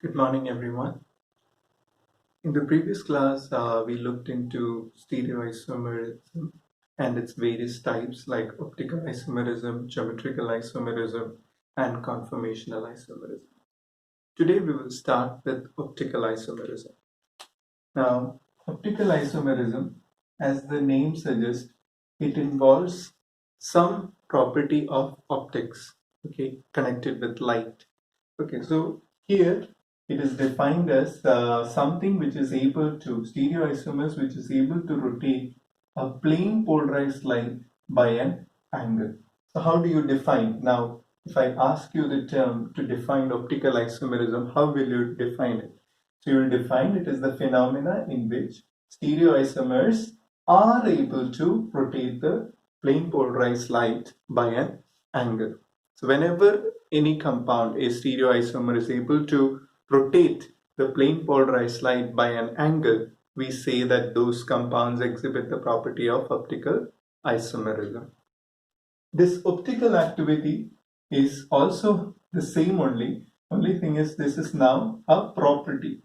Good morning, everyone. In the previous class, we looked into stereoisomerism and its various types like optical isomerism, geometrical isomerism, and conformational isomerism. Today, we will start with optical isomerism. Now, optical isomerism, as the name suggests, it involves some property of optics, okay, connected with light. Okay, so here it is defined as something which is able to, stereoisomers which is able to rotate a plane polarized light by an angle. So how do you define? Now, if I ask you the term to define optical isomerism, how will you define it? So you will define it as the phenomena in which stereoisomers are able to rotate the plane polarized light by an angle. So whenever any compound, a stereoisomer, is able to rotate the plane polarized light by an angle, we say that those compounds exhibit the property of optical isomerism. This optical activity is also the same only thing is this is now a property.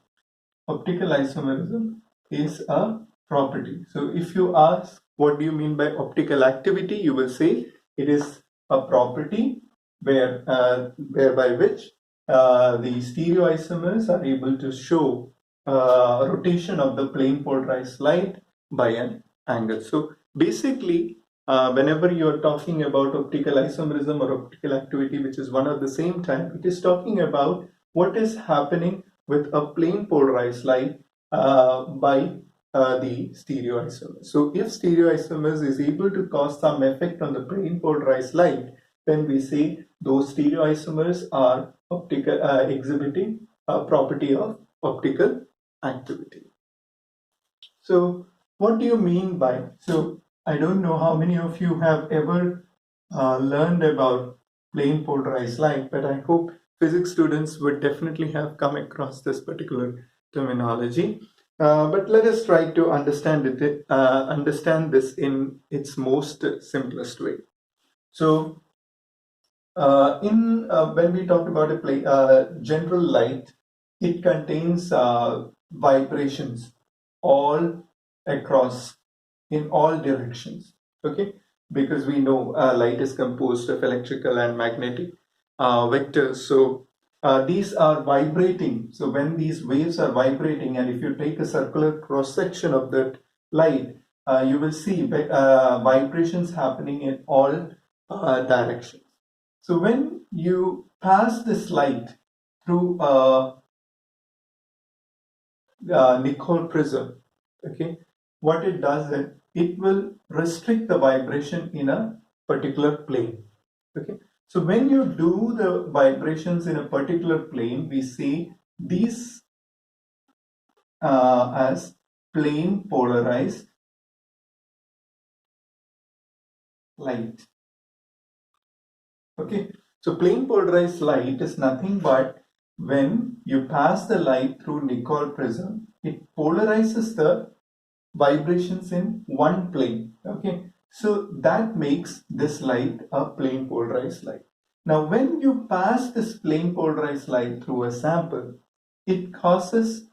Optical isomerism is a property. So if you ask what do you mean by optical activity, you will say it is a property whereby which the stereoisomers are able to show rotation of the plane polarized light by an angle. So basically, whenever you are talking about optical isomerism or optical activity, which is one of the same type, it is talking about what is happening with a plane polarized light by the stereoisomers. So if stereoisomers is able to cause some effect on the plane polarized light, then we say those stereoisomers are exhibiting a property of optical activity. So what do you mean by, so I don't know how many of you have ever learned about plane polarized light, but I hope physics students would definitely have come across this particular terminology. But let us try to understand this in its most simplest way. So when we talk about a general light, it contains vibrations all across in all directions. Okay, because we know light is composed of electrical and magnetic vectors. So these are vibrating. So when these waves are vibrating, and if you take a circular cross section of that light, you will see vibrations happening in all directions. So when you pass this light through a Nicol prism, okay, what it does is it will restrict the vibration in a particular plane. Okay, so when you do the vibrations in a particular plane, we see these as plane polarized light. Okay, so plane polarized light is nothing but when you pass the light through Nicol prism, it polarizes the vibrations in one plane. Okay, so that makes this light a plane polarized light. Now, when you pass this plane polarized light through a sample, it causes,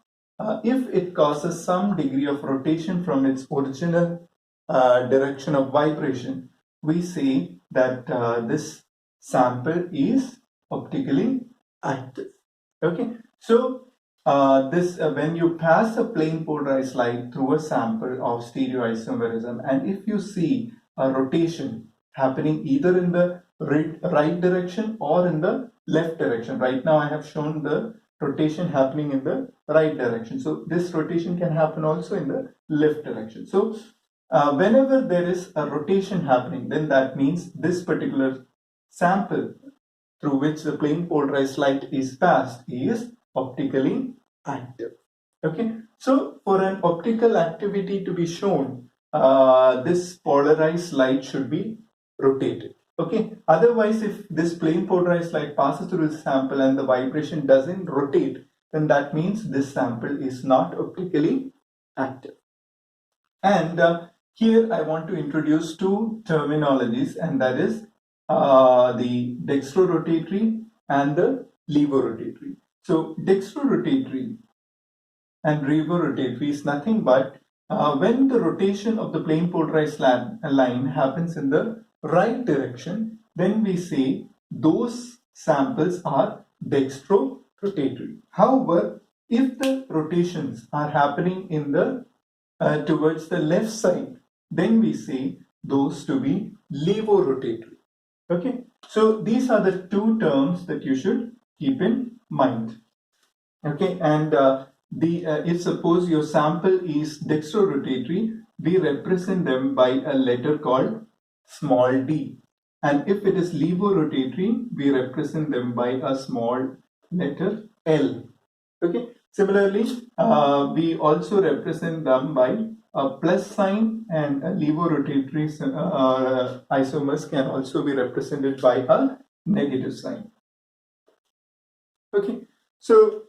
if it causes some degree of rotation from its original direction of vibration, we say that this sample is optically active. Okay, so this when you pass a plane polarized light through a sample of stereoisomerism, and if you see a rotation happening either in the right direction or in the left direction. Right now I have shown the rotation happening in the right direction. So this rotation can happen also in the left direction. So whenever there is a rotation happening, then that means this particular sample through which the plane polarized light is passed is optically active. Okay, so for an optical activity to be shown, this polarized light should be rotated. Okay, otherwise if this plane polarized light passes through the sample and the vibration doesn't rotate, then that means this sample is not optically active. And here I want to introduce two terminologies, and that is the dextrorotatory and the levorotatory. So dextrorotatory and reverorotatory is nothing but when the rotation of the plane polarized line happens in the right direction, then we say those samples are dextrorotatory. However, if the rotations are happening in the towards the left side, then we say those to be levorotatory. Okay, so these are the two terms that you should keep in mind. Okay, and if suppose your sample is dextrorotatory, we represent them by a letter called small d, and if it is levorotatory, we represent them by a small letter L. Okay, similarly, we also represent them by a plus sign, and a levorotatory isomers can also be represented by a negative sign. Okay, so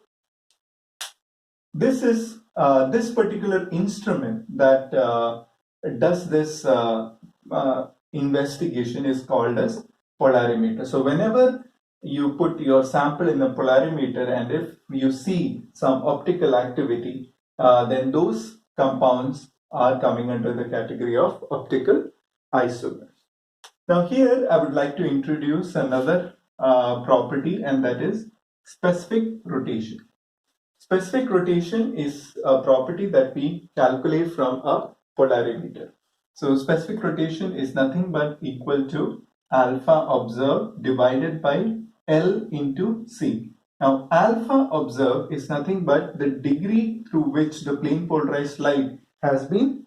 this is this particular instrument that does this investigation is called as polarimeter. So whenever you put your sample in a polarimeter, and if you see some optical activity, then those compounds are coming under the category of optical isomers. Now here I would like to introduce another property, and that is specific rotation. Specific rotation is a property that we calculate from a polarimeter. So specific rotation is nothing but equal to alpha observed divided by L into C. Now alpha observed is nothing but the degree through which the plane polarized light has been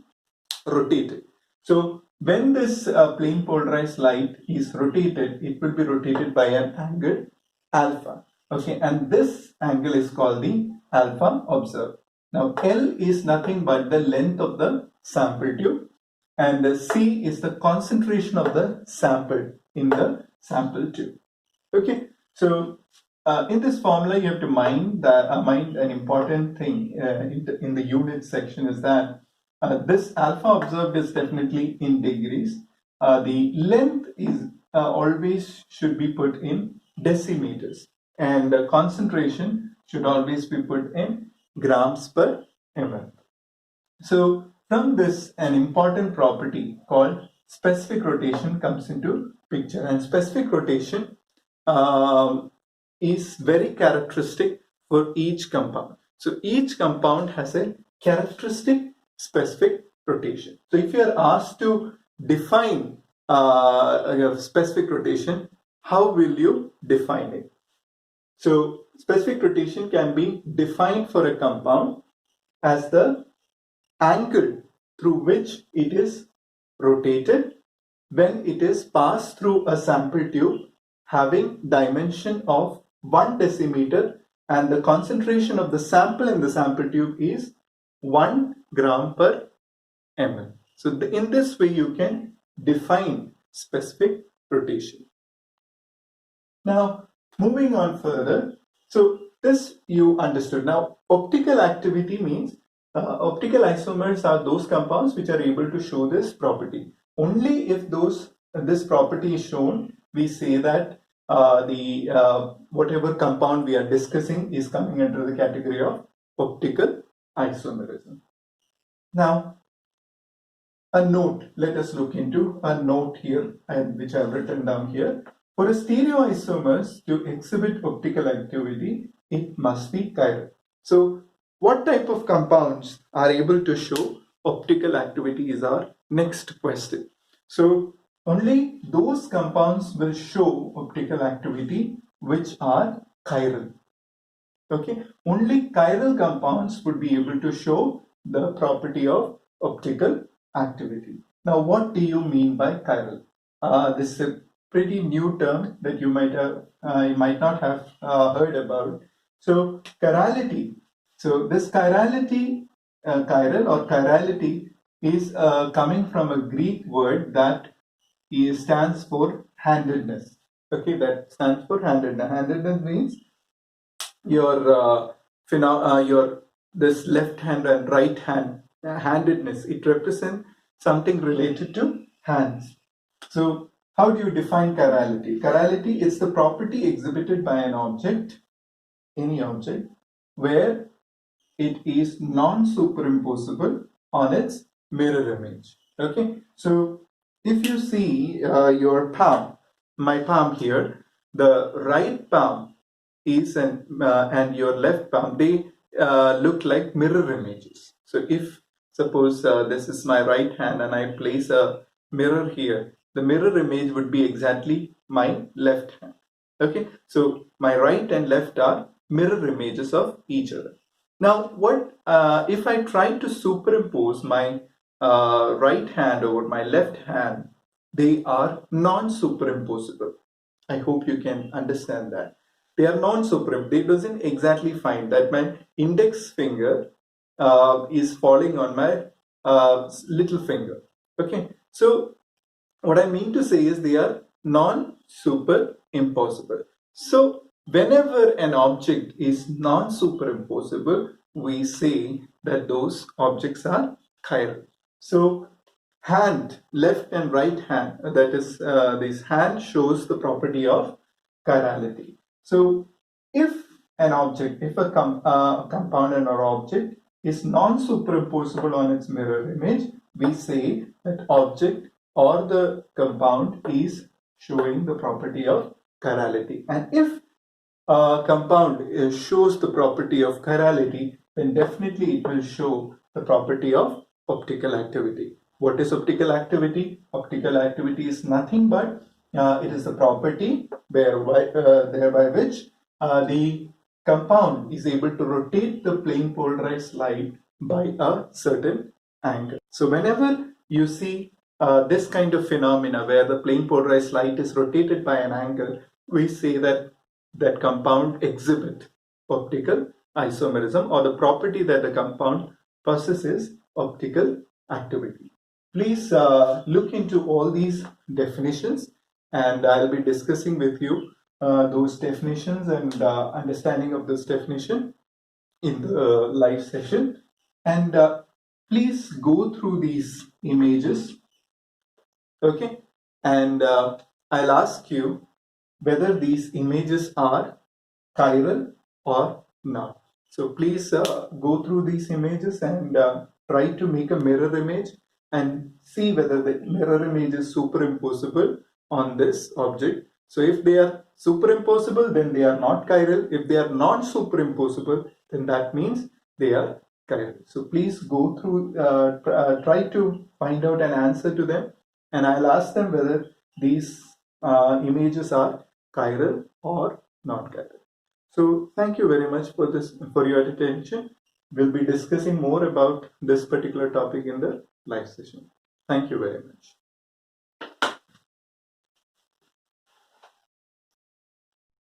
rotated. So when this plane polarized light is rotated, it will be rotated by an angle alpha. Okay, and this angle is called the alpha observed. Now L is nothing but the length of the sample tube, and the C is the concentration of the sample in the sample tube. Okay, so in this formula you have to mind an important thing in the unit section is that this alpha observed is definitely in degrees. The length is always should be put in decimeters, and concentration should always be put in grams per ml. So from this, an important property called specific rotation comes into picture, and specific rotation is very characteristic for each compound. So each compound has a characteristic specific rotation. So if you are asked to define a specific rotation, how will you define it? So specific rotation can be defined for a compound as the angle through which it is rotated when it is passed through a sample tube having dimension of 1 decimeter, and the concentration of the sample in the sample tube is 1 gram per ml. So in this way you can define specific rotation. Now moving on further, so this you understood. Now optical activity means optical isomers are those compounds which are able to show this property. Only if this property is shown, we say that whatever compound we are discussing is coming under the category of optical isomerism. Now, a note. Let us look into a note here, and which I have written down here. For a stereoisomers to exhibit optical activity, it must be chiral. So, what type of compounds are able to show optical activity is our next question. So, only those compounds will show optical activity which are chiral. Okay, only chiral compounds would be able to show the property of optical activity. Now, what do you mean by chiral? This is a pretty new term that you might not have heard about. So, chirality. So, this chirality, chiral or chirality is coming from a Greek word that stands for handedness. Okay, that stands for handedness. Handedness means your this left hand and right hand handedness. It represents something related to hands. So how do you define chirality? Chirality is the property exhibited by an object where it is non-superimposable on its mirror image. Okay, so if you see your palm, my palm here, the right palm is and your left palm, they look like mirror images. So if suppose this is my right hand and I place a mirror here, the mirror image would be exactly my left hand. Okay, so my right and left are mirror images of each other. Now, what if I try to superimpose my right hand over my left hand? They are non-superimposable. I hope you can understand that. They are non-superimposable. They doesn't exactly find that my index finger is falling on my little finger. Okay, so what I mean to say is they are non-superimposable. So whenever an object is non-superimposable, we say that those objects are chiral. So hand, left and right hand, that is this hand shows the property of chirality. So if an object, if a component or object is non-superimposable on its mirror image, we say that object or the compound is showing the property of chirality. And if a compound shows the property of chirality, then definitely it will show the property of optical activity. What is optical activity? Optical activity is nothing but it is the property thereby which the compound is able to rotate the plane polarized light by a certain angle. So whenever you see this kind of phenomena where the plane polarized light is rotated by an angle, we say that that compound exhibit optical isomerism, or the property that the compound possesses optical activity. Please look into all these definitions, and I'll be discussing with you those definitions and understanding of this definition in the live session. And please go through these images, okay? And I'll ask you whether these images are chiral or not. So please go through these images and try to make a mirror image and see whether the mirror image is superimposable on this object. So if they are superimposable, then they are not chiral. If they are not superimposable, then that means they are chiral. So please go through, try to find out an answer to them, and I'll ask them whether these images are chiral or not chiral. So thank you very much for your attention. We'll be discussing more about this particular topic in the live session. Thank you very much.